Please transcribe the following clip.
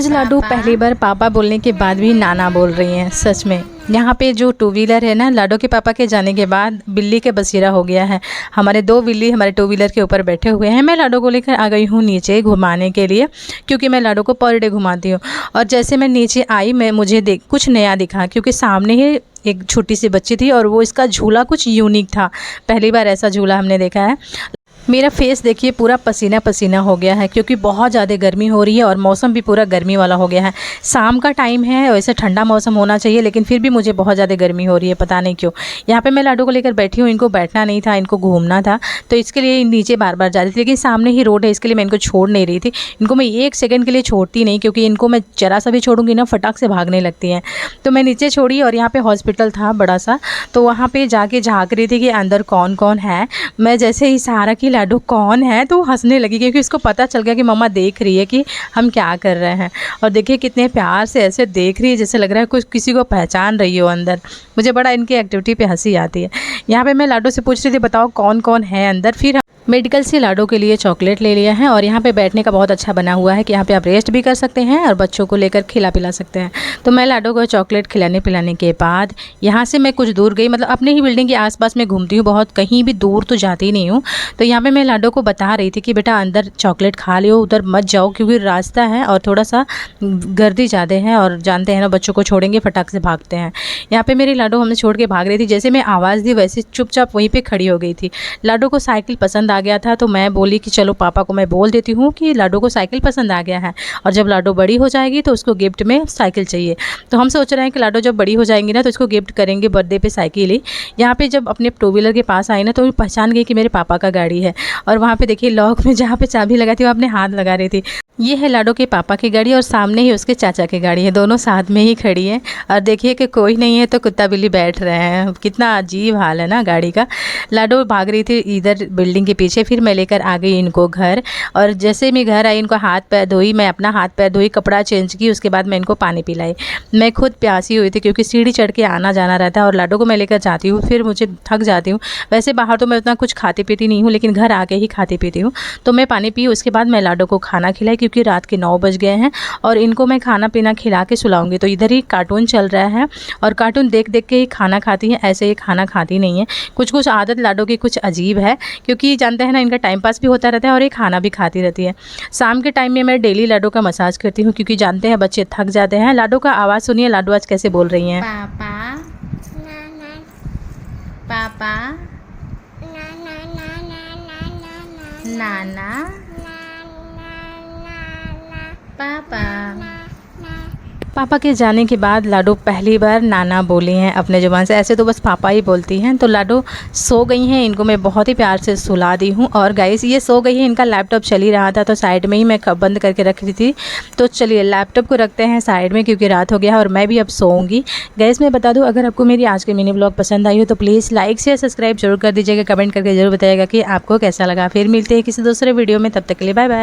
आज लाडो पहली बार पापा बोलने के बाद भी नाना बोल रही हैं। सच में यहाँ पे जो टू व्हीलर है ना, लाडो के पापा के जाने के बाद बिल्ली के बसेरा हो गया है। हमारे दो बिल्ली हमारे टू व्हीलर के ऊपर बैठे हुए हैं। मैं लाडो को लेकर आ गई हूँ नीचे घुमाने के लिए, क्योंकि मैं लाडो को पर डे घुमाती हूँ। और जैसे मैं नीचे आई, मुझे कुछ नया दिखा, क्योंकि सामने ही एक छोटी सी बच्ची थी और वो इसका झूला कुछ यूनिक था। पहली बार ऐसा झूला हमने देखा है। मेरा फेस देखिए पूरा पसीना पसीना हो गया है, क्योंकि बहुत ज़्यादा गर्मी हो रही है और मौसम भी पूरा गर्मी वाला हो गया है। शाम का टाइम है, वैसे ठंडा मौसम होना चाहिए, लेकिन फिर भी मुझे बहुत ज़्यादा गर्मी हो रही है, पता नहीं क्यों। यहाँ पे मैं लाडो को लेकर बैठी हूँ। इनको बैठना नहीं था, इनको घूमना था, तो इसके लिए नीचे बार बार जा रही थी, लेकिन सामने ही रोड है, इसके लिए मैं इनको छोड़ नहीं रही थी। इनको मैं एक सेकंड के लिए छोड़ती नहीं, क्योंकि इनको मैं जरा सा भी छोड़ूंगी ना, फटाक से भागने लगती हैं। तो मैं नीचे छोड़ी और यहाँ पे हॉस्पिटल था बड़ा सा, तो वहाँ पे जाके झाँक रही थी कि अंदर कौन कौन है। मैं जैसे ही इशारा की लाडो कौन है, तो हंसने लगी, क्योंकि उसको पता चल गया कि मम्मा देख रही है कि हम क्या कर रहे हैं। और देखिए कितने प्यार से ऐसे देख रही है, जैसे लग रहा है कुछ किसी को पहचान रही हो अंदर। मुझे बड़ा इनकी एक्टिविटी पे हंसी आती है। यहाँ पे मैं लाडो से पूछ रही थी, बताओ कौन कौन है अंदर। फिर मेडिकल से लाडो के लिए चॉकलेट ले लिया है, और यहाँ पे बैठने का बहुत अच्छा बना हुआ है कि यहाँ पे आप रेस्ट भी कर सकते हैं और बच्चों को लेकर खिला पिला सकते हैं। तो मैं लाडो को चॉकलेट खिलाने पिलाने के बाद यहाँ से मैं कुछ दूर गई, मतलब अपने ही बिल्डिंग के आसपास में घूमती हूँ, बहुत कहीं भी दूर तो जाती नहीं हूँ। तो यहाँ पे मैं लाडो को बता रही थी कि बेटा अंदर चॉकलेट खा लियो, उधर मत जाओ, क्योंकि रास्ता है और थोड़ा सा गर्दी ज़्यादा है, और जानते हैं ना बच्चों को छोड़ेंगे फटाक से भागते हैं। यहाँ पे मेरी लाडो हमें छोड़ के भाग रही थी। जैसे मैं आवाज़ दी वैसे चुपचाप वहीं पे खड़ी हो गई थी। लाडो को साइकिल पसंद आ गया था, तो मैं बोली कि चलो पापा को मैं बोल देती हूँ कि लाडो को साइकिल पसंद आ गया है, और जब लाडो बड़ी हो जाएगी तो उसको गिफ्ट में साइकिल चाहिए। तो हम सोच रहे हैं कि लाडो जब बड़ी हो जाएंगी ना, तो इसको गिफ्ट करेंगे बर्थडे पे साइकिल ही। यहाँ पे जब अपने टू व्हीलर के पास आई ना, तो पहचान गई कि मेरे पापा का गाड़ी है। और वहाँ पे देखिए लॉक में जहाँ पे चाबी लगाई थी, वो अपने हाथ लगा रही थी। ये है लाडो के पापा की गाड़ी, और सामने ही उसके चाचा की गाड़ी है। दोनों साथ में ही खड़ी है, और देखिए कि कोई नहीं है तो कुत्ता बिल्ली बैठ रहे हैं। कितना अजीब हाल है ना गाड़ी का। लाडो भाग रही थी इधर बिल्डिंग के पीछे, फिर मैं लेकर आ गई इनको घर। और जैसे मैं घर आई, इनको हाथ पैर धोई, मैं अपना हाथ पैर धोई, कपड़ा चेंज की, उसके बाद मैं इनको पानी पिलाई। मैं खुद प्यासी हुई थी, क्योंकि सीढ़ी चढ़ के आना जाना रहता है, और लाडो को मैं लेकर जाती हूँ, फिर मुझे थक जाती हूँ। वैसे बाहर तो मैं उतना कुछ खाती पीती नहीं हूँ, लेकिन घर आके ही खाती पीती हूँ। तो मैं पानी पी, उसके बाद मैं लाडो को खाना खिलाई, क्योंकि रात के 9 बज गए हैं, और इनको मैं खाना पीना खिला के सुलाऊंगी। तो इधर ही कार्टून चल रहा है, और कार्टून देख देख के ही खाना खाती है, ऐसे ही खाना खाती नहीं है। कुछ कुछ आदत लाडो की कुछ अजीब है, क्योंकि जानते हैं ना इनका टाइम पास भी होता रहता है और ये खाना भी खाती रहती है। शाम के टाइम में मैं डेली लाडो का मसाज करती हूँ, क्योंकि जानते हैं बच्चे थक जाते हैं। लाडो का आवाज़ सुनिए, लाडो आज कैसे बोल रही हैं। पापा पापा नाना पापा। पापा के जाने के बाद लाडो पहली बार नाना बोली हैं अपने ज़ुबान से। ऐसे तो बस पापा ही बोलती हैं। तो लाडो सो गई हैं, इनको मैं बहुत ही प्यार से सुला दी हूँ। और गाइस ये सो गई है, इनका लैपटॉप चल ही रहा था, तो साइड में ही मैं बंद करके रख रही थी। तो चलिए लैपटॉप को रखते हैं साइड में, क्योंकि रात हो गया है और मैं भी अब सोऊंगी। गाइस मैं बता दूँ, अगर आपको मेरी आज की मिनी ब्लॉग पसंद आई हो तो प्लीज़ लाइक शेयर सब्सक्राइब जरूर कर दीजिएगा। कमेंट करके जरूर बताइएगा कि आपको कैसा लगा। फिर मिलते हैं किसी दूसरे वीडियो में, तब तक के लिए बाय बाय।